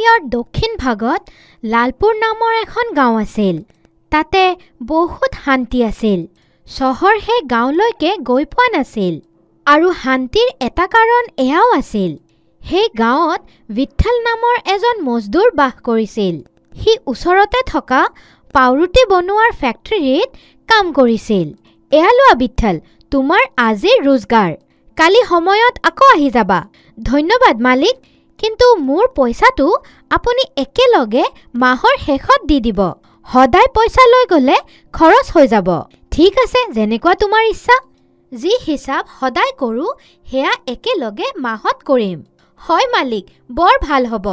হিমালয়ৰ দক্ষিণ ভাগত লালপুৰ নামৰ এখন গাঁও আছিল। তাতে বহুত শান্তি আছিল। চহৰ সেই গাঁৱলৈকে গৈ পোৱা নাছিল। আৰু শান্তিৰ এটা কাৰণ এয়াও আছিল, সেই গাঁৱত বিঠ্ঠল নামৰ এজন মজদুৰ বাস কৰিছিল। সি ওচৰতে থকা পাউৰুটি বনোৱাৰ ফেক্টৰীত কাম কৰিছিল। এয়া লোৱা বিঠ্ঠল, তোমাৰ আজিৰ ৰোজগাৰ। কালি সময়ত আকৌ আহি যাবা। ধন্যবাদ মালিক, কিন্তু মোৰ পইচাটো আপুনি একেলগে মাহৰ শেষত দি দিব। সদায় পইচা লৈ গ'লে খৰচ হৈ যাব। ঠিক আছে, যেনেকুৱা তোমাৰ ইচ্ছা। যি হিচাপ সদায় কৰোঁ সেয়া একেলগে মাহত কৰিম। হয় মালিক, বৰ ভাল হ'ব।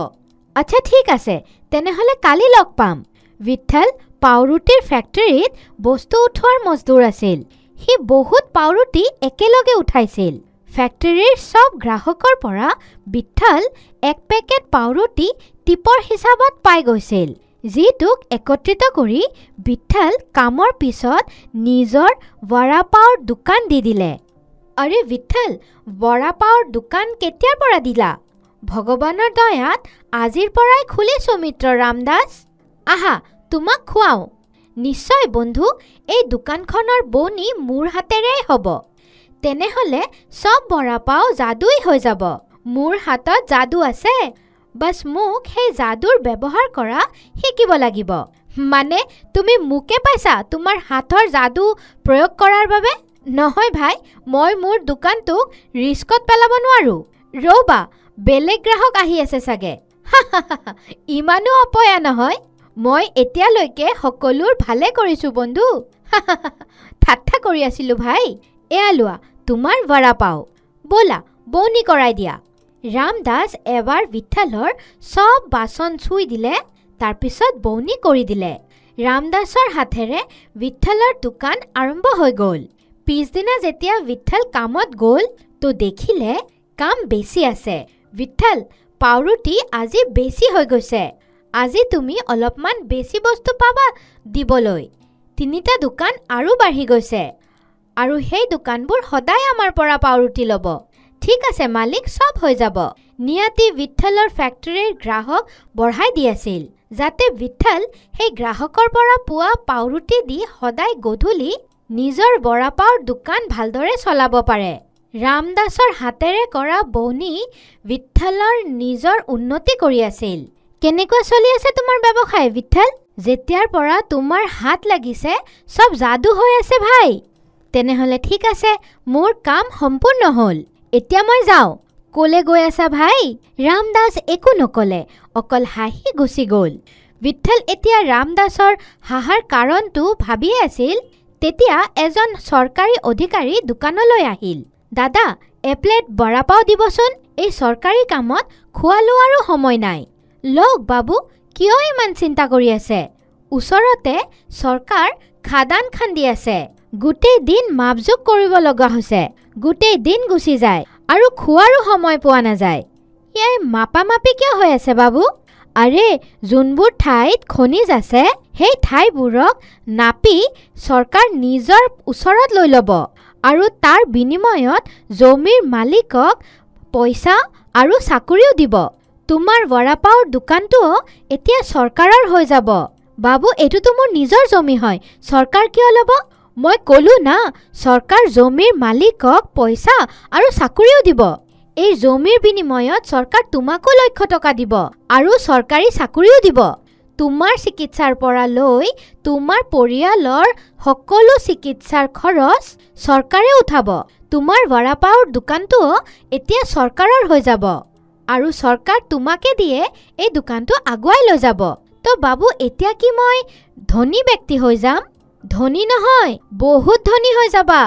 আচ্ছা ঠিক আছে, তেনেহ'লে কালি লগ পাম। বিঠ্ঠল পাউৰুটিৰ ফেক্টৰীত বস্তু উঠোৱাৰ মজদুৰ আছিল। সি বহুত পাউৰুটি একেলগে উঠাইছিল। ফেক্টৰীৰ চব গ্ৰাহকৰ পৰা বিঠ্ঠল এক পেকেট পাউৰুটি টিপৰ হিচাপত পাই গৈছিল, যিটোক একত্ৰিত কৰি বিঠ্ঠল কামৰ পিছত নিজৰ বৰাপাওৰ দোকান দি দিলে। আৰে বিঠ্ঠল, বৰাপাওৰ দোকান কেতিয়াৰ পৰা দিলা? ভগৱানৰ দয়াত আজিৰ পৰাই খুলিছোঁ মিত্ৰ ৰামদাস। আহা, তোমাক খুৱাওঁ। নিশ্চয় বন্ধু, এই দোকানখনৰ বনি মোৰ হাতেৰেই হ'ব। তেনেহ'লে চব বৰাপাও যাদুই হৈ যাব। মোৰ হাতত যাদু আছে, বাছ মোক সেই যাদুৰ ব্যৱহাৰ কৰা শিকিব লাগিব। মানে তুমি মোকে পাইছা তোমাৰ হাতৰ যাদু প্ৰয়োগ কৰাৰ বাবে? নহয় ভাই, মই মোৰ দোকানটোক ৰিস্কত পেলাব নোৱাৰোঁ। ৰ'বা, বেলেগ গ্ৰাহক আহি আছে চাগে। ইমানো অপয়া নহয়। মই এতিয়ালৈকে সকলোৰ ভালে কৰিছোঁ বন্ধু। ঠাট্টা কৰি আছিলোঁ ভাই। এয়া লোৱা তোমাৰ বৰাপাও। ব'লা বনি কৰাই দিয়া। ৰামদাস এবাৰ বিঠ্ঠলৰ চব বাচন চুই দিলে, তাৰপিছত বনি কৰি দিলে। ৰামদাসৰ হাতেৰে বিঠ্ঠলৰ দোকান আৰম্ভ হৈ গ'ল। পিছদিনা যেতিয়া বিঠ্ঠল কামত গ'ল তো দেখিলে কাম বেছি আছে। বিঠ্ঠল, পাউৰুটি আজি বেছি হৈ গৈছে। আজি তুমি অলপমান বেছি বস্তু পাবা দিবলৈ। 3টা দোকান আৰু বাঢ়ি গৈছে, আৰু সেই দোকানবোৰ সদায় আমাৰ পৰা পাউৰুটি ল'ব। ঠিক আছে মালিক, চব হৈ যাব। নিয়াতি বিঠ্ঠলৰ ফেক্টৰীৰ গ্ৰাহক বঢ়াই দি আছিল, যাতে বিঠ্ঠল সেই গ্ৰাহকৰ পৰা পোৱা পাউৰুটি দি সদায় গধূলি নিজৰ বৰাপাওৰ দোকান ভালদৰে চলাব পাৰে। ৰামদাসৰ হাতেৰে কৰা বনি বিঠ্ঠলৰ নিজৰ উন্নতি কৰি আছিল। কেনেকুৱা চলি আছে তোমাৰ ব্যৱসায় বিঠ্ঠল? যেতিয়াৰ পৰা তোমাৰ হাত লাগিছে চব যাদু হৈ আছে ভাই। তেনেহ'লে ঠিক আছে, মোৰ কাম সম্পূৰ্ণ হ'ল। এতিয়া মই যাওঁ। ক'লে গৈ আছা ভাই? ৰামদাস একো নকলে, অকল হাঁহি গুচি গ'ল। বিঠ্ঠল এতিয়া ৰামদাসৰ হাঁহাৰ কাৰণটো ভাবিয়ে আছিল। তেতিয়া এজন চৰকাৰী অধিকাৰী দোকানলৈ আহিল। দাদা, এপ্লেট বৰাপাও দিবচোন। এই চৰকাৰী কামত খোৱা লোৱাৰো সময় নাই। লওক বাবু, কিয় ইমান চিন্তা কৰি আছে? ওচৰতে চৰকাৰ খাদান খান্দি আছে। গোটেই দিন মাপজোক কৰিব লগা হৈছে। গোটেই দিন গুচি যায় আৰু খোৱাৰো সময় পোৱা নাযায়। ইয়াই মাপামাপি কিয় হৈ আছে বাবু? আৰে, যোনবোৰ ঠাইত খনিজ আছে সেই ঠাইবোৰক নাপি চৰকাৰ নিজৰ ওচৰত লৈ ল'ব, আৰু তাৰ বিনিময়ত জমিৰ মালিকক পইচা আৰু চাকৰিও দিব। তোমাৰ বৰাপাওৰ দোকানটোও এতিয়া চৰকাৰৰ হৈ যাব। বাবু, এইটোতো মোৰ নিজৰ জমি হয়, চৰকাৰ কিয় ল'ব? মই ক'লো না, চৰকাৰ জমিৰ মালিকক পইচা আৰু চাকৰিও দিব। এই জমিৰ বিনিময়ত চৰকাৰ তোমাকো লক্ষ টকা দিব আৰু চৰকাৰী চাকৰিও দিব। তোমাৰ চিকিৎসাৰ পৰা লৈ তোমাৰ পৰিয়ালৰ সকলো চিকিৎসাৰ খৰচ চৰকাৰে উঠাব। তোমাৰ বৰাপাওৰ দোকানটোও এতিয়া চৰকাৰৰ হৈ যাব, আৰু চৰকাৰ তোমাকে দিয়ে এই দোকানটো আগুৱাই লৈ যাব। তো বাবু, এতিয়া কি মই ধনী ব্যক্তি হৈ যাম? ধনী নহয়, বহুত ধনী হৈ যাবা।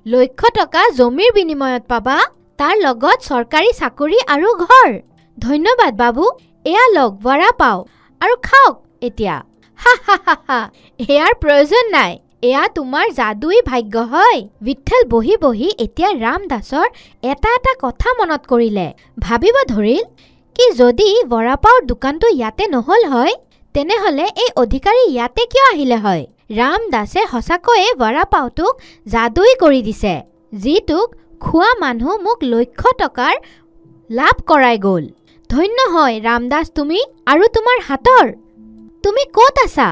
লক্ষ টকা জমিৰ বিনিময়ত পাবা, তাৰ লগত চৰকাৰী চাকৰি আৰু ঘৰ। ধন্যবাদ বাবু। এয়া লওক বৰাপাও আৰু খাওক এতিয়া। হা হা হা হা, এয়াৰ প্ৰয়োজন নাই। এয়া তোমাৰ যাদুই ভাগ্য হয়। বিঠ্ঠল বহি বহি এতিয়া ৰামদাসৰ এটা এটা কথা মনত কৰিলে। ভাবিব ধৰিল কি যদি বৰাপাওৰ দোকানটো ইয়াতে নহ'ল হয়, তেনেহ'লে এই অধিকাৰী ইয়াতে কিয় আহিলে হয়? ৰামদাসে সঁচাকৈয়ে বৰাপাওটোক যাদুই কৰি দিছে, যিটোক খোৱা মানুহ মোক লক্ষ টকাৰ লাভ কৰাই গ'ল। ধন্য হয় ৰামদাস তুমি আৰু তোমাৰ হাতৰ। তুমি ক'ত আছা?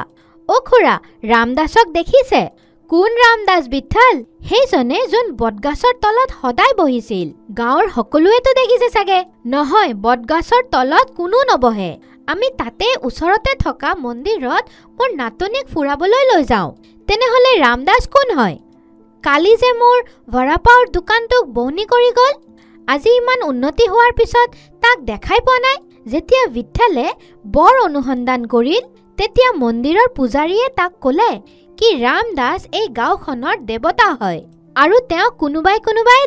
অ' খুৰা, ৰামদাসক দেখিছে? কোন ৰামদাস বিঠল? সেইজনে যোন বটগাছৰ তলত সদায় বহিছিল। গাঁৱৰ সকলোৱেতো দেখিছে চাগে। নহয়, বটগাছৰ তলত কোনো নবহে। আমি তাতে ওচৰতে থকা মন্দিৰত মোৰ নাতনিক ফুৰাবলৈ লৈ যাওঁ। তেনেহ'লে ৰামদাস কোন হয়? কালি যে মোৰ বৰাপাওৰ দোকানটোক বহনি কৰি গ'ল, আজি ইমান উন্নতি হোৱাৰ পিছত তাক দেখাই পোৱা নাই। যেতিয়া বিঠলে বৰ অনুসন্ধান কৰিল, তেতিয়া মন্দিৰৰ পূজাৰীয়ে তাক ক'লে কি ৰামদাস এই গাঁওখনৰ দেৱতা হয় আৰু তেওঁক কোনোবাই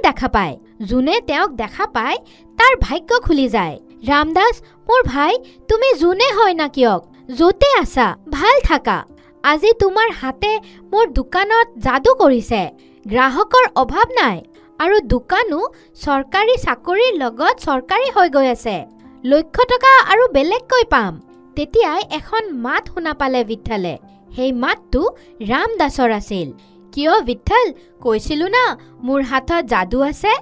দেখা পায়। যোনে তেওঁক দেখা পায় তাৰ ভাগ্য খুলি যায়। ৰামদাস, মোৰ ভাই, তুমি যোনে হয় না কিয়ক, য'তে আছা ভাল থাকা। আজি তোমাৰ হাতে মোৰ দোকানত যাদু কৰিছে। গ্ৰাহকৰ অভাৱ নাই আৰু দোকানো চৰকাৰী চাকৰিৰ লগত চৰকাৰী হৈ গৈ আছে। লক্ষ টকা আৰু বেলেগকৈ পাম। তেতিয়াই এখন মাত শুনা পালে বিঠলে। সেই মাতটো ৰামদাসৰ আছিল। কিয় বিঠল, কৈছিলো না মোৰ হাতত যাদু আছে।